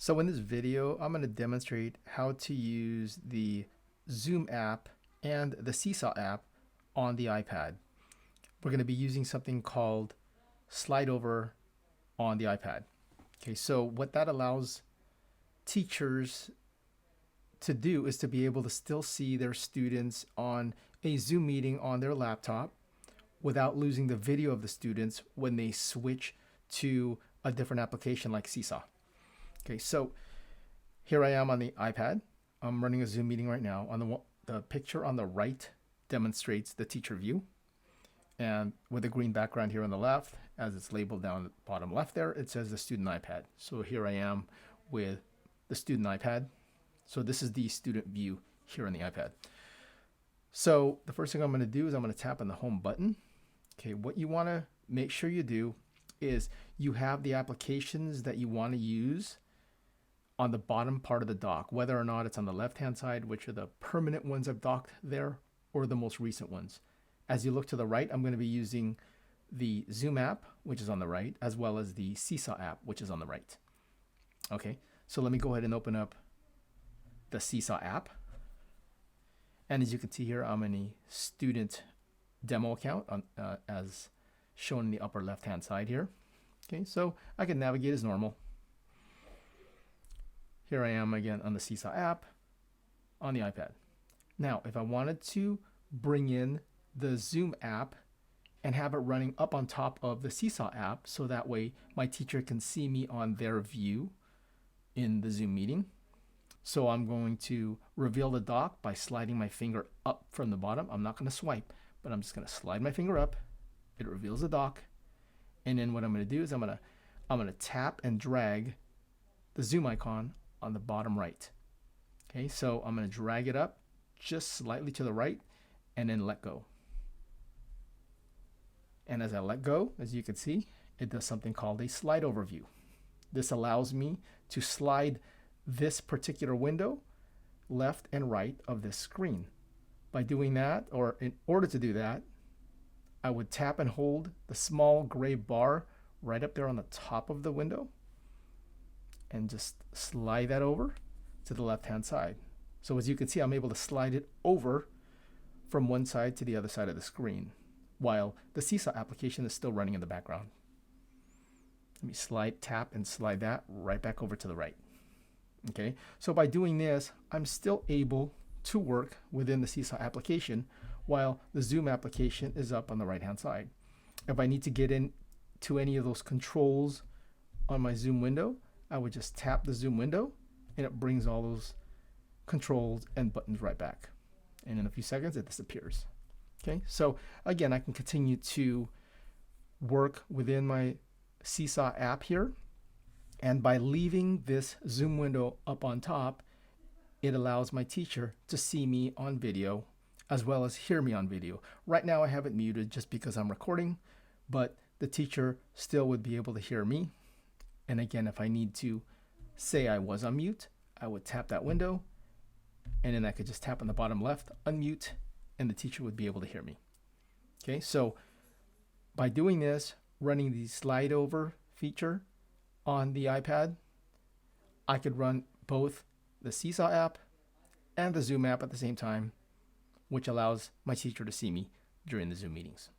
So in this video, I'm going to demonstrate how to use the Zoom app and the Seesaw app on the iPad. We're going to be using something called slide over on the iPad. Okay, so what that allows teachers to do is to be able to still see their students on a Zoom meeting on their laptop without losing the video of the students when they switch to a different application like Seesaw. Okay, so here I am on the iPad. I'm running a Zoom meeting right now. On the picture on the right demonstrates the teacher view, and with a green background here on the left, as it's labeled down the bottom left there, it says the student iPad. So here I am with the student iPad. So this is the student view here on the iPad. So the first thing I'm going to do is I'm going to tap on the home button. Okay, what you want to make sure you do is you have the applications that you want to use on the bottom part of the dock, whether or not it's on the left-hand side, which are the permanent ones I've docked there, or the most recent ones. As you look to the right, I'm going to be using the Zoom app, which is on the right, as well as the Seesaw app, which is on the right. Okay, so let me go ahead and open up the Seesaw app. And as you can see here, I'm in a student demo account as shown in the upper left-hand side here. Okay, so I can navigate as normal. Here I am again on the Seesaw app on the iPad. Now, if I wanted to bring in the Zoom app and have it running up on top of the Seesaw app, so that way my teacher can see me on their view in the Zoom meeting. So I'm going to reveal the dock by sliding my finger up from the bottom. I'm not going to swipe, but I'm just going to slide my finger up. It reveals the dock. And then what I'm going to do is I'm going to tap and drag the Zoom icon on the bottom right. Okay, so I'm going to drag it up just slightly to the right and then let go. And as I let go, as you can see, it does something called a slide over view. This allows me to slide this particular window left and right of this screen. By doing that, or in order to do that, I would tap and hold the small gray bar right up there on the top of the window and just slide that over to the left-hand side. So as you can see, I'm able to slide it over from one side to the other side of the screen while the Seesaw application is still running in the background. Let me tap and slide that right back over to the right. Okay, so by doing this, I'm still able to work within the Seesaw application while the Zoom application is up on the right-hand side. If I need to get into any of those controls on my Zoom window, I would just tap the Zoom window and it brings all those controls and buttons right back. And in a few seconds, it disappears. Okay, so again, I can continue to work within my Seesaw app here. And by leaving this Zoom window up on top, it allows my teacher to see me on video as well as hear me on video. Right now I have it muted just because I'm recording, but the teacher still would be able to hear me. And again, if I need to say I was on mute, I would tap that window and then I could just tap on the bottom left, unmute, and the teacher would be able to hear me. Okay, so by doing this, running the slide over feature on the iPad, I could run both the Seesaw app and the Zoom app at the same time, which allows my teacher to see me during the Zoom meetings.